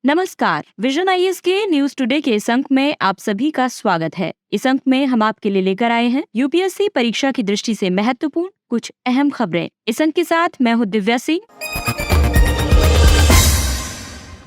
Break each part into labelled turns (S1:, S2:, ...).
S1: नमस्कार। Vision IAS के news today के इस अंक में आप सभी का स्वागत है। इस अंक में हम आपके लिए लेकर आए हैं यूपीएससी परीक्षा की दृष्टि से महत्वपूर्ण कुछ अहम खबरें। इस अंक के साथ मैं हूँ दिव्या सिंह।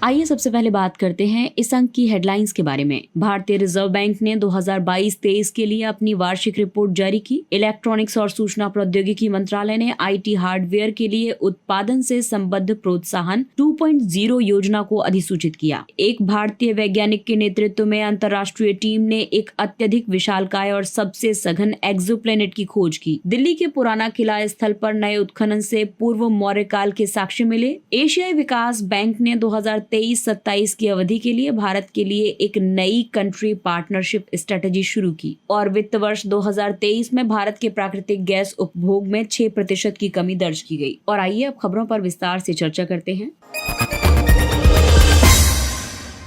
S1: आइए सबसे पहले बात करते हैं इस अंक की हेडलाइंस के बारे में। भारतीय रिजर्व बैंक ने 2022-23 के लिए अपनी वार्षिक रिपोर्ट जारी की। इलेक्ट्रॉनिक्स और सूचना प्रौद्योगिकी मंत्रालय ने आईटी हार्डवेयर के लिए उत्पादन से संबद्ध प्रोत्साहन 2.0 योजना को अधिसूचित किया। एक भारतीय वैज्ञानिक के नेतृत्व में अंतर्राष्ट्रीय टीम ने एक अत्यधिक विशालकाय और सबसे सघन एक्सोप्लैनेट की खोज की। दिल्ली के पुराना किला स्थल पर नए उत्खनन से पूर्व मौर्य काल के साक्ष्य मिले। एशियाई विकास बैंक ने 2023-27 की अवधि के लिए भारत के लिए एक नई कंट्री पार्टनरशिप स्ट्रेटेजी शुरू की और वित्त वर्ष 2023 में भारत के प्राकृतिक गैस उपभोग में 6% की कमी दर्ज की गई। और आइए अब खबरों पर विस्तार से चर्चा करते हैं।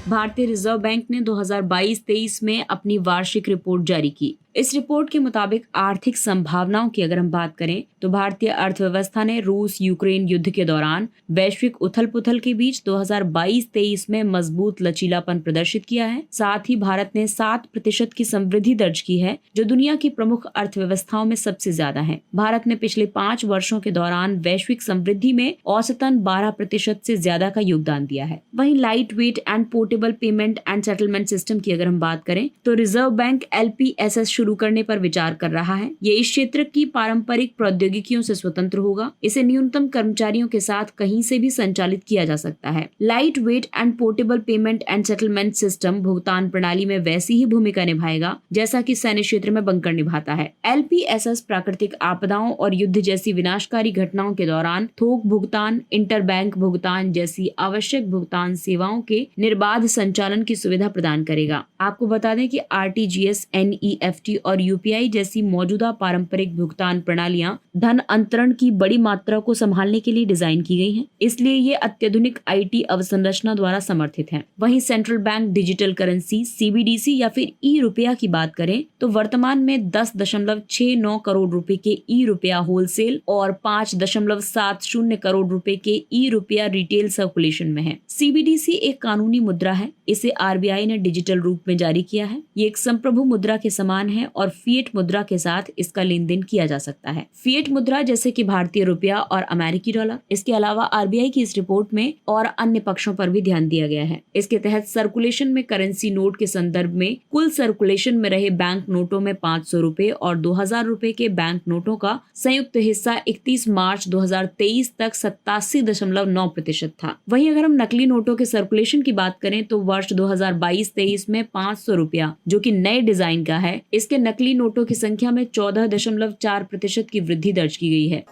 S1: भारतीय रिजर्व बैंक ने 2022-23 में अपनी वार्षिक रिपोर्ट जारी की। इस रिपोर्ट के मुताबिक आर्थिक संभावनाओं की अगर हम बात करें तो भारतीय अर्थव्यवस्था ने रूस यूक्रेन युद्ध के दौरान वैश्विक उथल पुथल के बीच 2022-23 में मजबूत लचीलापन प्रदर्शित किया है। साथ ही भारत ने 7% की समृद्धि दर्ज की है, जो दुनिया की प्रमुख अर्थव्यवस्थाओं में सबसे ज्यादा है। भारत ने पिछले 5 वर्षों के दौरान वैश्विक समृद्धि में औसतन 12% से ज्यादा का योगदान दिया है। वहीं light weight and portable payment and settlement system की अगर हम बात करें तो रिजर्व बैंक LPSS शुरू करने पर विचार कर रहा है। ये इस क्षेत्र की पारंपरिक प्रौद्योगिकियों से स्वतंत्र होगा। इसे न्यूनतम कर्मचारियों के साथ कहीं से भी संचालित किया जा सकता है। Light weight and portable payment and settlement system भुगतान प्रणाली में वैसी ही भूमिका निभाएगा जैसा कि सैन्य क्षेत्र में बंकर निभाता है। LPSS प्राकृतिक आपदाओं और युद्ध जैसी विनाशकारी घटनाओं के दौरान थोक भुगतान, इंटरबैंक भुगतान जैसी आवश्यक भुगतान सेवाओं के निर्बाध संचालन की सुविधा प्रदान करेगा। आपको बता दें कि RTGS, NEFT और UPI जैसी मौजूदा पारंपरिक भुगतान प्रणालियां धन अंतरण की बड़ी मात्रा को संभालने के लिए डिजाइन की गई हैं, इसलिए ये अत्याधुनिक IT अवसंरचना द्वारा समर्थित हैं। वहीं central bank digital currency CBDC या फिर ई-रुपया की बात करें तो वर्तमान में 10.69 करोड़ रुपए के ई-रुपया होलसेल और 5.70 करोड़ रुपए के ई-रुपया रिटेल सर्कुलेशन में है। CBDC एक कानूनी मुद्रा है। इसे RBI ने डिजिटल रूप में जारी किया है। ये एक संप्रभु मुद्रा के समान है और फिएट मुद्रा के साथ इसका लेन देन किया जा सकता है। फिएट मुद्रा जैसे कि भारतीय रुपया और अमेरिकी डॉलर। इसके अलावा RBI की इस रिपोर्ट में और अन्य पक्षों पर भी ध्यान दिया गया है। इसके तहत सर्कुलेशन में करेंसी नोट के संदर्भ में कुल सर्कुलेशन में रहे बैंक नोटों में 500 रुपए और 2000 रुपए के बैंक नोटों का संयुक्त हिस्सा 31 मार्च 2023 तक 87.9% था। वहीं अगर हम नकली नोटों के सर्कुलेशन की बात करें तो वर्ष 2022-23 में 500 रुपया जो कि नए डिजाइन का है, इसके नकली नोटों की संख्या में 14.4% की वृद्धि दर्ज की गई है।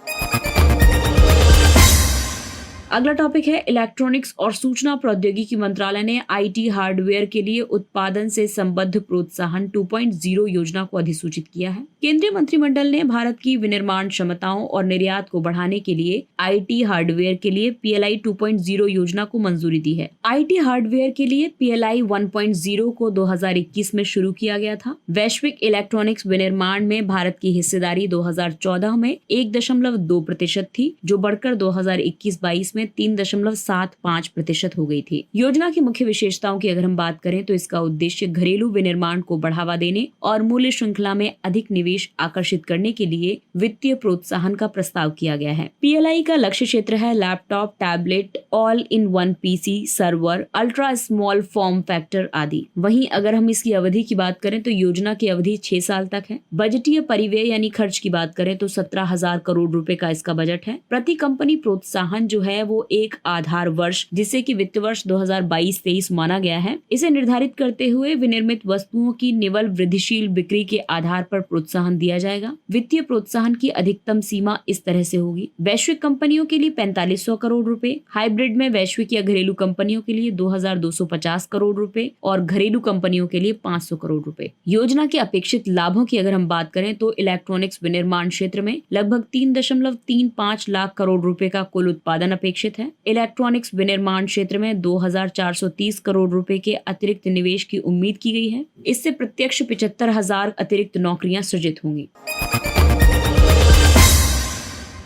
S1: अगला टॉपिक है इलेक्ट्रॉनिक्स और सूचना प्रौद्योगिकी मंत्रालय ने आईटी हार्डवेयर के लिए उत्पादन से संबद्ध प्रोत्साहन 2.0 योजना को अधिसूचित किया है। केंद्रीय मंत्रिमंडल ने भारत की विनिर्माण क्षमताओं और निर्यात को बढ़ाने के लिए आईटी हार्डवेयर के लिए PLI 2.0 योजना को मंजूरी दी है। आईटी हार्डवेयर के लिए PLI 1.0 को 2021 में शुरू किया गया था। वैश्विक इलेक्ट्रॉनिक्स विनिर्माण में भारत की हिस्सेदारी 2014 में 1.2% थी, जो बढ़कर 2021-22 में 3.75% हो गई थी। योजना की मुख्य विशेषताओं की अगर हम बात करें तो इसका उद्देश्य घरेलू विनिर्माण को बढ़ावा देने और मूल्य श्रृंखला में अधिक निवेश आकर्षित करने के लिए वित्तीय प्रोत्साहन का प्रस्ताव किया गया है। PLI का लक्ष्य क्षेत्र है laptop, tablet, all in one PC, server, ultra small form factor आदि। वहीं अगर हम इसकी अवधि की बात करें तो योजना की अवधि 6 साल तक है। बजटीय परिव्यय यानी खर्च की बात करें तो 17,000 करोड़ रुपए का इसका बजट है। प्रति कंपनी प्रोत्साहन जो है वो एक आधार वर्ष, जिसे कि वित्त वर्ष 2022-23 माना गया है, इसे निर्धारित करते हुए विनिर्मित वस्तुओं की निवल वृद्धिशील बिक्री के आधार पर प्रोत्साहन दिया जाएगा। वित्तीय प्रोत्साहन की अधिकतम सीमा इस तरह से होगी: वैश्विक कंपनियों के लिए 4500 करोड़ रुपए, हाइब्रिड में वैश्विक या घरेलू कंपनियों के लिए 2250 करोड़ रुपए और घरेलू कंपनियों के लिए 500 करोड़ रुपए। योजना के अपेक्षित लाभों की अगर हम बात करें तो इलेक्ट्रॉनिक्स विनिर्माण क्षेत्र में लगभग 3.35 लाख करोड़ रुपए का कुल उत्पादन अपेक्षित है। इलेक्ट्रॉनिक्स विनिर्माण क्षेत्र में 2430 करोड़ रुपए के अतिरिक्त निवेश की उम्मीद की गई है। इससे प्रत्यक्ष 75,000 अतिरिक्त नौकरियां सृजित होंगी।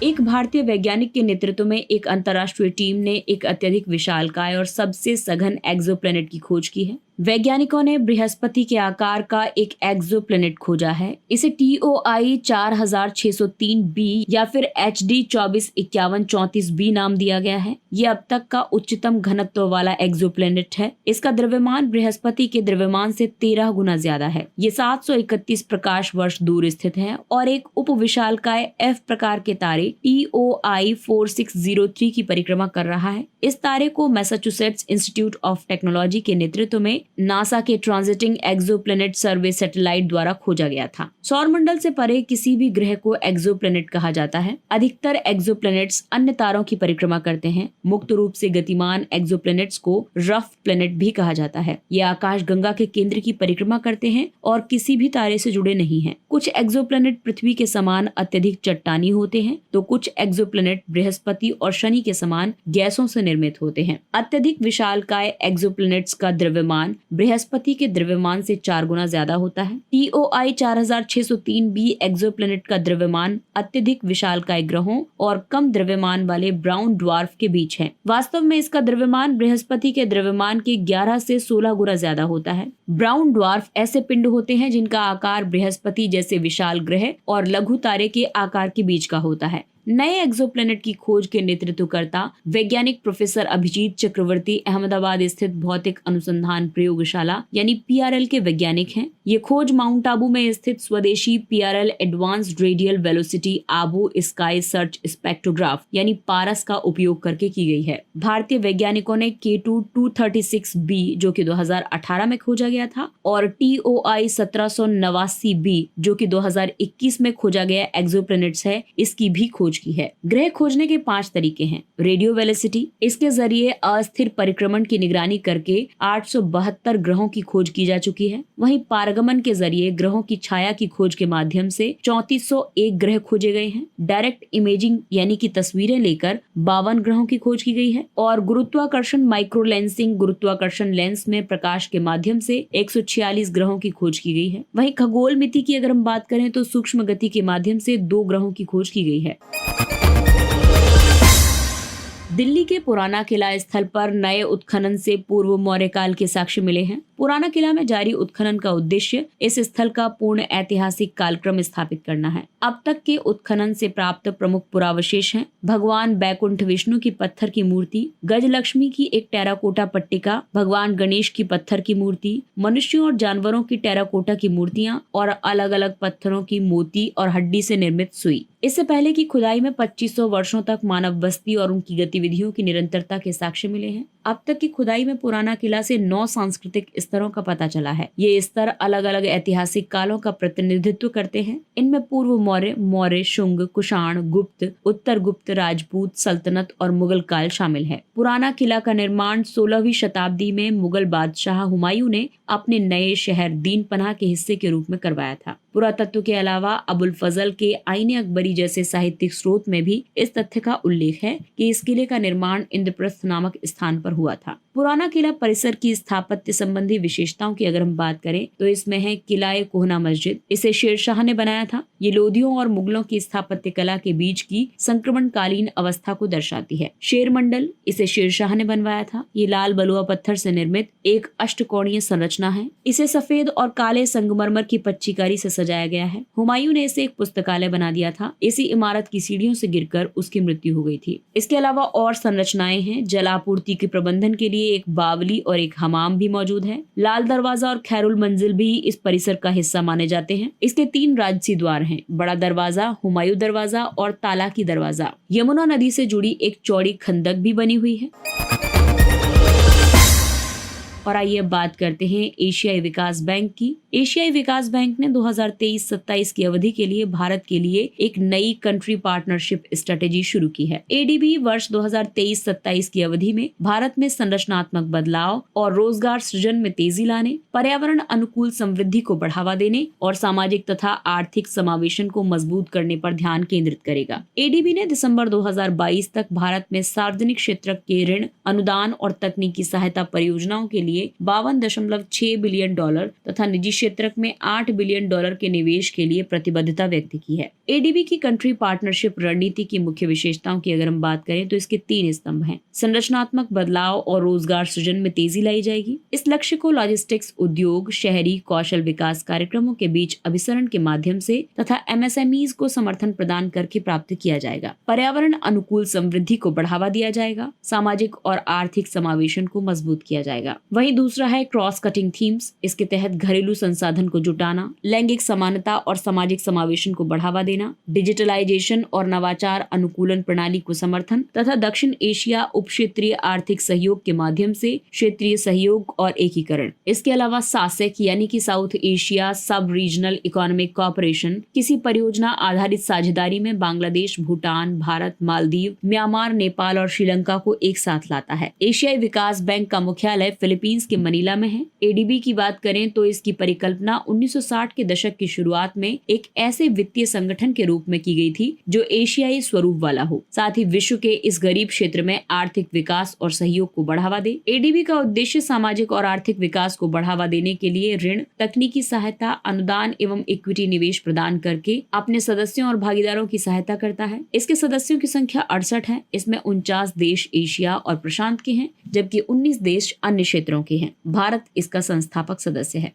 S1: एक भारतीय वैज्ञानिक के नेतृत्व में एक अंतर्राष्ट्रीय टीम ने एक अत्यधिक विशालकाय और सबसे सघन एक्सोप्लैनेट की खोज की है। वैज्ञानिकों ने बृहस्पति के आकार का एक एक्सोप्लैनेट खोजा है। इसे TOI 4603b या फिर HD 245134b नाम दिया गया है। ये अब तक का उच्चतम घनत्व वाला एक्सोप्लैनेट है। इसका द्रव्यमान बृहस्पति के द्रव्यमान से 13 गुना ज्यादा है। ये 731 प्रकाश वर्ष दूर स्थित है और एक उपविशालकाय F प्रकार के तारे TOI 4603 की परिक्रमा कर रहा है। इस तारे को मैसाचुसेट्स इंस्टीट्यूट ऑफ टेक्नोलॉजी के नेतृत्व में नासा के ट्रांजिटिंग एक्सोप्लैनेट सर्वे सैटेलाइट द्वारा खोजा गया था। सौरमंडल से परे किसी भी ग्रह को एक्सोप्लैनेट कहा जाता है। अधिकतर एक्सोप्लैनेट्स अन्य तारों की परिक्रमा करते हैं। मुक्त रूप से गतिमान एक्सोप्लैनेट्स को रफ प्लैनेट भी कहा जाता है। ये आकाश गंगा के केंद्र की परिक्रमा करते हैं और किसी भी तारे से जुड़े नहीं हैं। कुछ एक्सोप्लैनेट पृथ्वी के समान अत्यधिक चट्टानी होते हैं, तो कुछ एक्सोप्लैनेट बृहस्पति और शनि के समान गैसों से निर्मित होते हैं। अत्यधिक विशालकाय एक्सोप्लैनेट्स का द्रव्यमान बृहस्पति के द्रव्यमान से 4 गुना ज्यादा होता है। TOI 4603b एक्सोप्लैनेट का द्रव्यमान अत्यधिक विशालकाय ग्रहों और कम द्रव्यमान वाले ब्राउन ड्वार्फ के बीच है। वास्तव में इसका द्रव्यमान बृहस्पति के द्रव्यमान के 11 से 16 गुना ज्यादा होता है। ब्राउन ड्वार्फ ऐसे पिंड होते हैं जिनका आकार बृहस्पति जैसे विशाल ग्रह और लघु तारे के आकार के बीच का होता है। नए एक्सोप्लैनेट की खोज के नेतृत्वकर्ता वैज्ञानिक प्रोफेसर अभिजीत चक्रवर्ती अहमदाबाद स्थित भौतिक अनुसंधान प्रयोगशाला यानी PRL के वैज्ञानिक हैं। ये खोज माउंट आबू में स्थित स्वदेशी PRL advanced radial velocity Abu sky search spectrograph यानी पारस का उपयोग करके की गई है। भारतीय वैज्ञानिकों ने K2 236b जो कि 2018 में खोजा गया था और TOI 1789b जो कि 2021 में खोजा गया एक्सोप्लैनेट्स है, इसकी भी खोज की है। ग्रह खोजने के 5 तरीके हैं। रेडियो वेलोसिटी, इसके जरिए अस्थिर परिक्रमण की निगरानी करके 872 ग्रहों की खोज की जा चुकी है। वहीं पारगमन के जरिए ग्रहों की छाया की खोज के माध्यम से 3401 ग्रह खोजे गए हैं। डायरेक्ट इमेजिंग यानी कि तस्वीरें लेकर 52 ग्रहों की खोज की गई है और गुरुत्वाकर्षण माइक्रो लेंसिंग गुरुत्वाकर्षण लेंस में प्रकाश के माध्यम से 146 ग्रहों की खोज की गई है। वहीं खगोल मिति की अगर हम बात करें तो सूक्ष्म गति के माध्यम से 2 ग्रहों की खोज की गई है। दिल्ली के पुराना किला स्थल पर नए उत्खनन से पूर्व मौर्य काल के साक्ष्य मिले हैं। पुराना किला में जारी उत्खनन का उद्देश्य इस स्थल का पूर्ण ऐतिहासिक कालक्रम स्थापित करना है। अब तक के उत्खनन से प्राप्त प्रमुख पुरावशेष हैं भगवान बैकुंठ विष्णु की पत्थर की मूर्ति, गजलक्ष्मी की एक टेराकोटा पट्टिका, भगवान गणेश की पत्थर की मूर्ति, मनुष्यों और जानवरों की टेराकोटा की मूर्तियां और अलग अलग पत्थरों की मोती और हड्डी से निर्मित सुई। इससे पहले की खुदाई में 2500 वर्षों तक मानव बस्ती और उनकी गतिविधियों की निरंतरता के साक्ष्य मिले हैं। अब तक की खुदाई में पुराना किला से 9 सांस्कृतिक स्तरों का पता चला है। ये स्तर अलग अलग ऐतिहासिक कालों का प्रतिनिधित्व करते हैं। इनमें पूर्व मौर्य, शुंग, कुषाण, गुप्त, उत्तर गुप्त, राजपूत, सल्तनत और मुगल काल शामिल है। पुराना किला का निर्माण 16वीं शताब्दी में मुगल बादशाह हुमायूं ने अपने नए शहर दीन पनाह के हिस्से के रूप में करवाया था। पुरातत्व के अलावा अबुल फजल के आईने अकबरी जैसे साहित्यिक स्रोत में भी इस तथ्य का उल्लेख है कि इस किले का निर्माण इंद्रप्रस्थ नामक स्थान पर हुआ था। पुराना किला परिसर की स्थापत्य संबंधी विशेषताओं की अगर हम बात करें तो इसमें है किला कोहना मस्जिद। इसे शेरशाह ने बनाया था। ये लोदियों और मुगलों की स्थापत्य कला के बीच की संक्रमणकालीन अवस्था को दर्शाती है। शेर मंडल, इसे शेरशाह ने बनवाया था। ये लाल बलुआ पत्थर से निर्मित एक अष्टकोणीय संरचना है। इसे सफेद और काले संगमरमर की पच्चीकारी से सजाया गया है। हुमायूं ने इसे एक पुस्तकालय बना दिया था। इसी इमारत की सीढ़ियों से गिरकर उसकी मृत्यु हो गई थी। इसके अलावा और संरचनाएं हैं। जल आपूर्ति के प्रबंधन के लिए एक बावली और एक हमाम भी मौजूद है। लाल दरवाजा और खैरुल मंजिल भी इस परिसर का हिस्सा माने जाते हैं। इसके 3 राजसी द्वार हैं, बड़ा दरवाजा, हुमायूं दरवाजा और तालाकी दरवाजा। यमुना नदी से जुड़ी एक चौड़ी खंदक भी बनी हुई है। और आइए बात करते हैं एशियाई विकास बैंक की। एशियाई विकास बैंक ने 2023-27 की अवधि के लिए भारत के लिए एक नई कंट्री पार्टनरशिप स्ट्रेटेजी शुरू की है। एडीबी वर्ष 2023-27 की अवधि में भारत में संरचनात्मक बदलाव और रोजगार सृजन में तेजी लाने, पर्यावरण अनुकूल समृद्धि को बढ़ावा देने और सामाजिक तथा आर्थिक समावेशन को मजबूत करने पर ध्यान केंद्रित करेगा। एडीबी ने दिसंबर 2022 तक भारत में सार्वजनिक क्षेत्र के ऋण, अनुदान और तकनीकी सहायता परियोजनाओं के लिए $52.6 बिलियन तथा निजी क्षेत्र में $8 बिलियन के निवेश के लिए प्रतिबद्धता व्यक्त की है। एडीबी की कंट्री पार्टनरशिप रणनीति की मुख्य विशेषताओं की अगर हम बात करें तो इसके 3 स्तंभ हैं। संरचनात्मक बदलाव और रोजगार सृजन में तेजी लाई जाएगी। इस लक्ष्य को लॉजिस्टिक्स उद्योग, शहरी कौशल विकास कार्यक्रमों के बीच अभिसरण के माध्यम से तथा एमएसएमईज को समर्थन प्रदान करके प्राप्त किया जाएगा। पर्यावरण अनुकूल समृद्धि को बढ़ावा दिया जाएगा। सामाजिक और आर्थिक समावेशन को मजबूत किया जाएगा। वहीं दूसरा है क्रॉस कटिंग थीम्स। इसके तहत घरेलू संसाधन को जुटाना, लैंगिक समानता और सामाजिक समावेशन को बढ़ावा देना, डिजिटलाइजेशन और नवाचार अनुकूलन प्रणाली को समर्थन तथा दक्षिण एशिया उप क्षेत्रीय आर्थिक सहयोग के माध्यम से क्षेत्रीय सहयोग और एकीकरण। इसके अलावा सासेक यानी कि साउथ एशिया सब रीजनल इकोनॉमिक कॉर्पोरेशन किसी परियोजना आधारित साझेदारी में बांग्लादेश, भूटान, भारत, मालदीव, म्यांमार, नेपाल और श्रीलंका को एक साथ लाता है। एशियाई विकास बैंक का मुख्यालय फिलीपींस के मनीला में है। एडीबी की बात करें तो इसकी परिकल्पना 1960 के दशक की शुरुआत में एक ऐसे वित्तीय संगठन के रूप में की गई थी जो एशियाई स्वरूप वाला हो, साथ ही विश्व के इस गरीब क्षेत्र में आर्थिक विकास और सहयोग को बढ़ावा दे। एडीबी का उद्देश्य सामाजिक और आर्थिक विकास को बढ़ावा देने के लिए ऋण, तकनीकी सहायता, अनुदान एवं इक्विटी निवेश प्रदान करके अपने सदस्यों और भागीदारों की सहायता करता है। इसके सदस्यों की संख्या 68 है। इसमें 49 देश एशिया और प्रशांत के हैं, जबकि 19 देश अन्य क्षेत्रों के हैं। भारत इसका संस्थापक सदस्य है।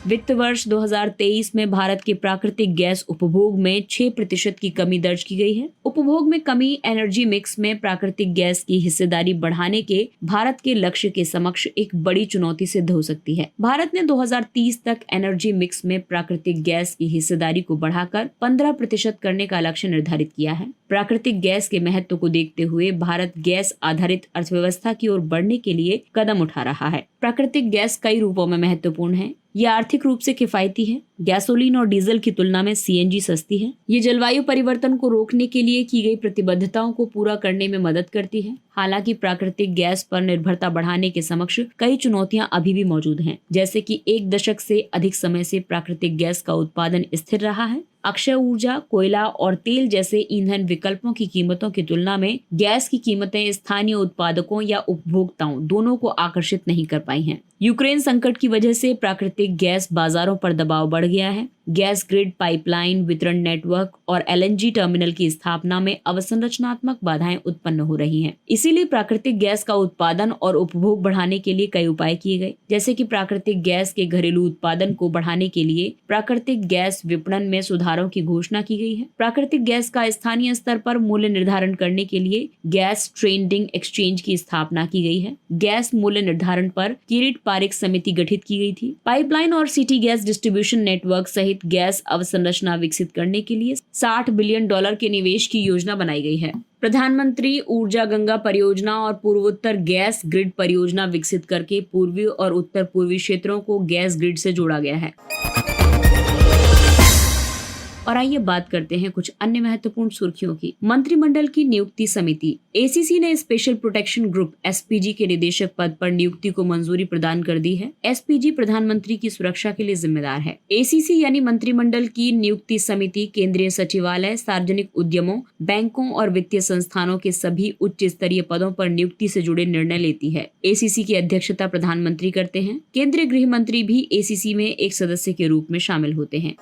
S1: वित्त वर्ष 2023 में भारत के प्राकृतिक गैस उपभोग में 6% की कमी दर्ज की गई है। उपभोग में कमी एनर्जी मिक्स में प्राकृतिक गैस की हिस्सेदारी बढ़ाने के भारत के लक्ष्य के समक्ष एक बड़ी चुनौती सिद्ध हो सकती है। भारत ने 2030 तक एनर्जी मिक्स में प्राकृतिक गैस की हिस्सेदारी को बढ़ाकर 15% करने का लक्ष्य निर्धारित किया है। प्राकृतिक गैस के महत्व को देखते हुए भारत गैस आधारित अर्थव्यवस्था की ओर बढ़ने के लिए कदम उठा रहा है। प्राकृतिक गैस कई रूपों में महत्वपूर्ण है। ये आर्थिक रूप से किफायती है। गैसोलीन और डीजल की तुलना में सीएनजी सस्ती है। ये जलवायु परिवर्तन को रोकने के लिए की गई प्रतिबद्धताओं को पूरा करने में मदद करती है। हालांकि प्राकृतिक गैस पर निर्भरता बढ़ाने के समक्ष कई चुनौतियां अभी भी मौजूद हैं, जैसे कि 1 दशक से अधिक समय से प्राकृतिक गैस का उत्पादन स्थिर रहा है। अक्षय ऊर्जा, कोयला और तेल जैसे ईंधन विकल्पों की कीमतों की तुलना में गैस की कीमतें स्थानीय उत्पादकों या उपभोक्ताओं दोनों को आकर्षित नहीं कर पाई हैं। यूक्रेन संकट की वजह से प्राकृतिक गैस बाजारों पर दबाव बढ़ गया है। गैस ग्रिड, पाइपलाइन, वितरण नेटवर्क और एलएनजी टर्मिनल की स्थापना में अवसंरचनात्मक बाधाएं उत्पन्न हो रही हैं। इसीलिए प्राकृतिक गैस का उत्पादन और उपभोग बढ़ाने के लिए कई उपाय किए गए, जैसे कि प्राकृतिक गैस के घरेलू उत्पादन को बढ़ाने के लिए प्राकृतिक गैस विपणन में सुधारों की घोषणा की गई है। प्राकृतिक गैस का स्थानीय स्तर पर मूल्य निर्धारण करने के लिए गैस ट्रेडिंग एक्सचेंज की स्थापना की गई है। गैस मूल्य निर्धारण पर किरीट पारिक समिति गठित की गई थी। पाइपलाइन और सिटी गैस डिस्ट्रीब्यूशन नेटवर्क सहित गैस अवसंरचना विकसित करने के लिए $60 बिलियन के निवेश की योजना बनाई गई है। प्रधानमंत्री ऊर्जा गंगा परियोजना और पूर्वोत्तर गैस ग्रिड परियोजना विकसित करके पूर्वी और उत्तर पूर्वी क्षेत्रों को गैस ग्रिड से जोड़ा गया है। और आइए बात करते हैं कुछ अन्य महत्वपूर्ण सुर्खियों की। मंत्रिमंडल की नियुक्ति समिति। एसीसी ने स्पेशल प्रोटेक्शन ग्रुप एसपीजी के निदेशक पद पर नियुक्ति को मंजूरी प्रदान कर दी है। एसपीजी प्रधानमंत्री की सुरक्षा के लिए जिम्मेदार है। एसीसी यानी मंत्रिमंडल की नियुक्ति समिति केंद्रीय सचिवालय, सार्वजनिक उद्यमों, बैंकों और वित्तीय संस्थानों के सभी उच्च स्तरीय पदों पर नियुक्ति से जुड़े निर्णय लेती है। एसीसी की अध्यक्षता प्रधानमंत्री करते हैं। केंद्रीय गृह मंत्री भी एसीसी में एक सदस्य के रूप में शामिल होते हैं।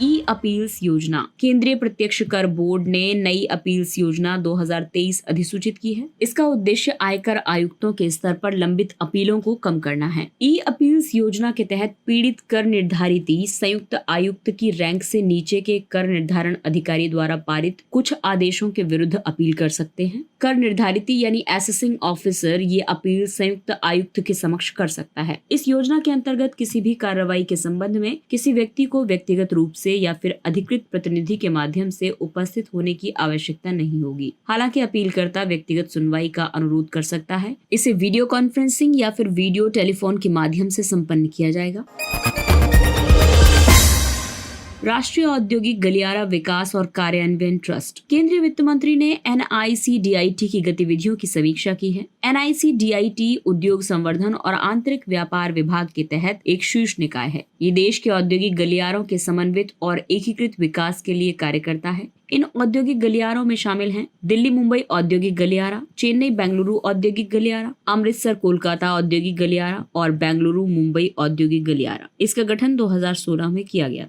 S1: ई अपील्स योजना। केंद्रीय प्रत्यक्ष कर बोर्ड ने नई अपील्स योजना 2023 अधिसूचित की है। इसका उद्देश्य आयकर आयुक्तों के स्तर पर लंबित अपीलों को कम करना है। ई अपील्स योजना के तहत पीड़ित कर निर्धारिती संयुक्त आयुक्त की रैंक से नीचे के कर निर्धारण अधिकारी द्वारा पारित कुछ आदेशों के विरुद्ध अपील कर सकते हैं। कर निर्धारिती यानी असेसिंग ऑफिसर ये अपील संयुक्त आयुक्त के समक्ष कर सकता है। इस योजना के अंतर्गत किसी भी कार्रवाई के संबंध में किसी व्यक्ति को व्यक्तिगत रूप से या फिर अधिकृत प्रतिनिधि के माध्यम से उपस्थित होने की आवश्यकता नहीं होगी। हालांकि अपीलकर्ता व्यक्तिगत सुनवाई का अनुरोध कर सकता है। इसे वीडियो कॉन्फ्रेंसिंग या फिर वीडियो टेलीफोन के माध्यम से संपन्न किया जाएगा। राष्ट्रीय औद्योगिक गलियारा विकास और कार्यान्वयन ट्रस्ट। केंद्रीय वित्त मंत्री ने NICDIT की गतिविधियों की समीक्षा की है। NICDIT उद्योग संवर्धन और आंतरिक व्यापार विभाग के तहत एक शीर्ष निकाय है। ये देश के औद्योगिक गलियारों के समन्वित और एकीकृत विकास के लिए कार्य करता है। इन औद्योगिक गलियारों में शामिल हैं दिल्ली मुंबई औद्योगिक गलियारा, चेन्नई बेंगलुरु औद्योगिक गलियारा, अमृतसर कोलकाता औद्योगिक गलियारा और बेंगलुरु मुंबई औद्योगिक गलियारा। इसका गठन 2016 में किया गया।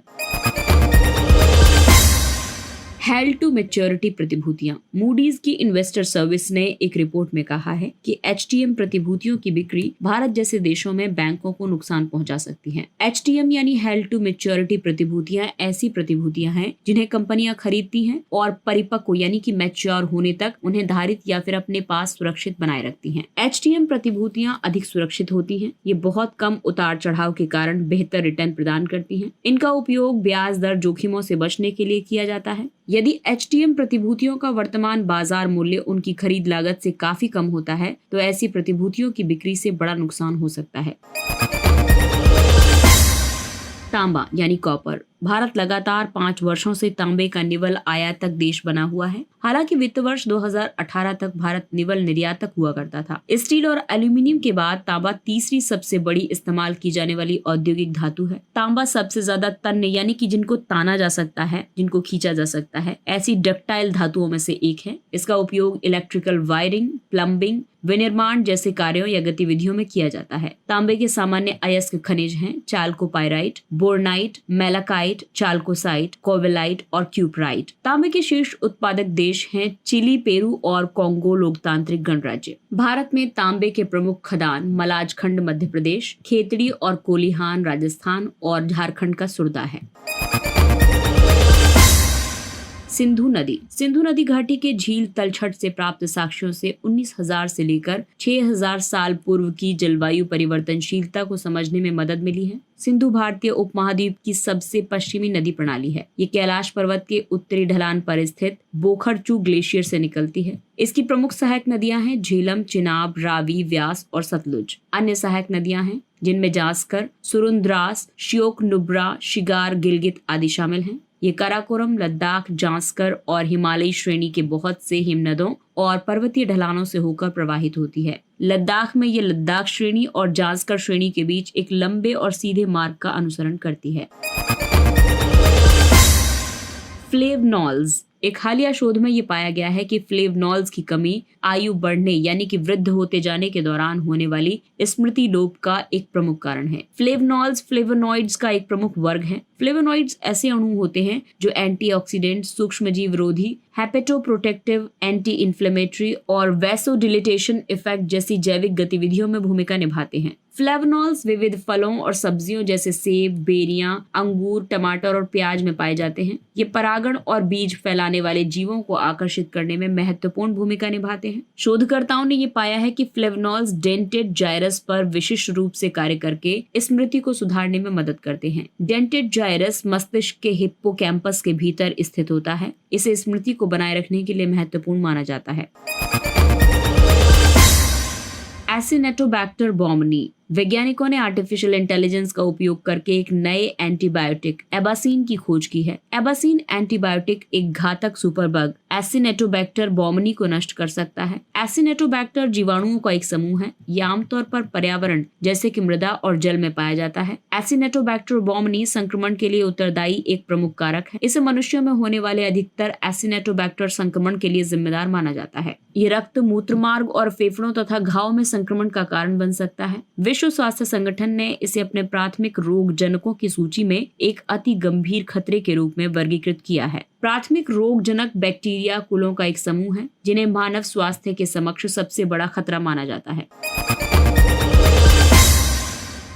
S1: हेल्ड टू मैच्योरिटी प्रतिभूतियां। मूडीज की इन्वेस्टर सर्विस ने एक रिपोर्ट में कहा है कि HTM प्रतिभूतियों की बिक्री भारत जैसे देशों में बैंकों को नुकसान पहुंचा सकती है। HTM यानी हेल्ड टू मैच्योरिटी प्रतिभूतियां ऐसी प्रतिभूतियां हैं जिन्हें कंपनियां खरीदती हैं और परिपक्व यानी कि मैच्योर होने तक उन्हें धारित या फिर अपने पास सुरक्षित बनाए रखती हैं। HTM प्रतिभूतियां अधिक सुरक्षित होती हैं। ये बहुत कम उतार चढ़ाव के कारण बेहतर रिटर्न प्रदान करती हैं। इनका उपयोग ब्याज दर जोखिमों से बचने के लिए किया जाता है। यदि HTM प्रतिभूतियों का वर्तमान बाजार मूल्य उनकी खरीद लागत से काफी कम होता है तो ऐसी प्रतिभूतियों की बिक्री से बड़ा नुकसान हो सकता है। तांबा यानी कॉपर। भारत लगातार 5 वर्षों से तांबे का निवल आयातक देश बना हुआ है। हालांकि वित्त वर्ष 2018 तक भारत निवल निर्यातक हुआ करता था। स्टील और एल्यूमिनियम के बाद तांबा तीसरी सबसे बड़ी इस्तेमाल की जाने वाली औद्योगिक धातु है। तांबा सबसे ज्यादा तन्य यानी कि जिनको ताना जा सकता है, जिनको खींचा जा सकता है, ऐसी डक्टाइल धातुओं में से एक है। इसका उपयोग इलेक्ट्रिकल वायरिंग, प्लम्बिंग, विनिर्माण जैसे कार्यों या गतिविधियों में किया जाता है। तांबे के सामान्य अयस्क खनिज हैं चाल्कोपाइराइट, बोर्नाइट, मेलाकाइट, चाल्कोसाइट, कोवेलाइट और क्यूपराइट। तांबे के शीर्ष उत्पादक देश हैं चिली, पेरू और कोंगो लोकतांत्रिक गणराज्य। भारत में तांबे के प्रमुख खदान मलाजखंड मध्य प्रदेश, खेतड़ी और कोलिहान राजस्थान और झारखंड का सुरदा है। सिंधु नदी घाटी के झील तलछट से प्राप्त साक्ष्यों से 19,000 से लेकर 6,000 साल पूर्व की जलवायु परिवर्तनशीलता को समझने में मदद मिली है। सिंधु भारतीय उपमहाद्वीप की सबसे पश्चिमी नदी प्रणाली है। ये कैलाश पर्वत के उत्तरी ढलान पर स्थित बोखरचू ग्लेशियर से निकलती है। इसकी प्रमुख सहायक नदियां हैं झेलम, चिनाब, रावी, व्यास और सतलुज। अन्य सहायक नदियां हैं जिनमें जास्कर, सुरुंद्रास, श्योक, नुब्रा, शिगार, गिलगित आदि शामिल हैं। ये काराकोरम, लद्दाख, जांस्कर और हिमालयी श्रेणी के बहुत से हिमनदों और पर्वतीय ढलानों से होकर प्रवाहित होती है। लद्दाख में ये लद्दाख श्रेणी और जांस्कर श्रेणी के बीच एक लंबे और सीधे मार्ग का अनुसरण करती है। फ्लेवनॉल्स। एक हालिया शोध में ये पाया गया है कि फ्लेवनॉल्स की कमी आयु बढ़ने यानी कि वृद्ध होते जाने के दौरान होने वाली स्मृति लोप का एक प्रमुख कारण है। फ्लेवनॉल्स फ्लेवोनॉइड्स का एक प्रमुख वर्ग है। फ्लेवोनॉइड्स ऐसे अणु होते हैं जो एंटीऑक्सीडेंट, सूक्ष्मजीव रोधी, हेपेटोप्रोटेक्टिव, एंटी इन्फ्लेमेटरी और वैसोडिलेटेशन इफेक्ट जैसी जैविक गतिविधियों में भूमिका निभाते हैं। फ्लेवोनॉल्स विविध फलों और सब्जियों जैसे सेब, बेरियां, अंगूर, टमाटर और प्याज में पाए जाते हैं। ये परागण और बीज फैलाने वाले जीवों को आकर्षित करने में महत्वपूर्ण भूमिका निभाते हैं। शोधकर्ताओं ने ये पाया है कि फ्लेवोनॉल्स डेंटेड जाइरस पर विशिष्ट रूप से कार्य करके स्मृति को सुधारने में मदद करते हैं। डेंटेड जाइरस मस्तिष्क के हिप्पोकैम्पस के भीतर स्थित होता है। इसे स्मृति को बनाए रखने के लिए महत्वपूर्ण माना जाता है। एसिनेटोबैक्टर बॉम्बनी। वैज्ञानिकों ने आर्टिफिशियल इंटेलिजेंस का उपयोग करके एक नए एंटीबायोटिक एबासिन की खोज की है। एबासिन एंटीबायोटिक एक घातक सुपरबग एसिनेटोबैक्टर बॉम्बनी को नष्ट कर सकता है। एसिनेटोबैक्टर जीवाणुओं का एक समूह है। यह आमतौर पर पर्यावरण जैसे कि मृदा और जल में पाया जाता है। एसिनेटोबैक्टर बॉम्बनी संक्रमण के लिए उत्तरदायी एक प्रमुख कारक है। इसे मनुष्यों में होने वाले अधिकतर एसिनेटोबैक्टर संक्रमण के लिए जिम्मेदार माना जाता है। ये रक्त, मूत्रमार्ग और फेफड़ों तथा घाव में संक्रमण का कारण बन सकता है। विश्व स्वास्थ्य संगठन ने इसे अपने प्राथमिक रोग जनकों की सूची में एक अति गंभीर खतरे के रूप में वर्गीकृत किया है। प्राथमिक रोगजनक बैक्टीरिया कुलों का एक समूह है जिन्हें मानव स्वास्थ्य के समक्ष सबसे बड़ा खतरा माना जाता है।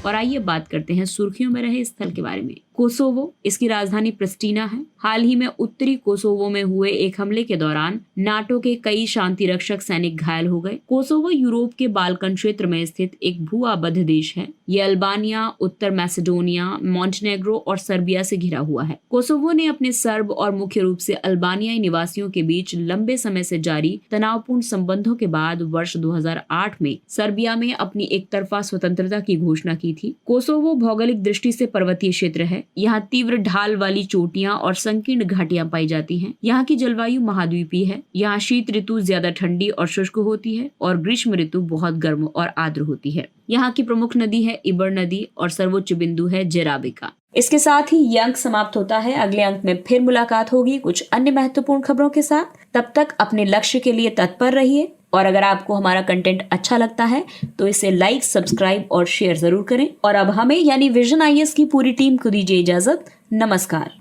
S1: और आइए बात करते हैं सुर्खियों में रहे स्थल के बारे में। कोसोवो, इसकी राजधानी प्रिस्टीना है। हाल ही में उत्तरी कोसोवो में हुए एक हमले के दौरान नाटो के कई शांति रक्षक सैनिक घायल हो गए। कोसोवो यूरोप के बाल्कन क्षेत्र में स्थित एक भू-आबद्ध देश है। ये अल्बानिया, उत्तर मैसेडोनिया, मॉन्टेनेग्रो और सर्बिया से घिरा हुआ है। कोसोवो ने अपने सर्ब और मुख्य रूप से अल्बानियाई निवासियों के बीच लंबे समय से जारी तनावपूर्ण संबंधों के बाद वर्ष 2008 में सर्बिया में अपनी एक तरफा स्वतंत्रता की घोषणा की थी। कोसोवो भौगोलिक दृष्टि से पर्वतीय क्षेत्र है। यहाँ तीव्र ढाल वाली चोटियां और संकीर्ण घाटियां पाई जाती हैं। यहाँ की जलवायु महाद्वीपीय है। यहाँ शीत ऋतु ज्यादा ठंडी और शुष्क होती है और ग्रीष्म ऋतु बहुत गर्म और आर्द्र होती है। यहाँ की प्रमुख नदी है इबर नदी और सर्वोच्च बिंदु है जेराबिका। इसके साथ ही ये अंक समाप्त होता है। अगले अंक में फिर मुलाकात होगी कुछ अन्य महत्वपूर्ण खबरों के साथ। तब तक अपने लक्ष्य के लिए तत्पर रहिए और अगर आपको हमारा कंटेंट अच्छा लगता है तो इसे लाइक, सब्सक्राइब और शेयर जरूर करें। और अब हमें यानी विजन IAS की पूरी टीम को दीजिए इजाजत। नमस्कार।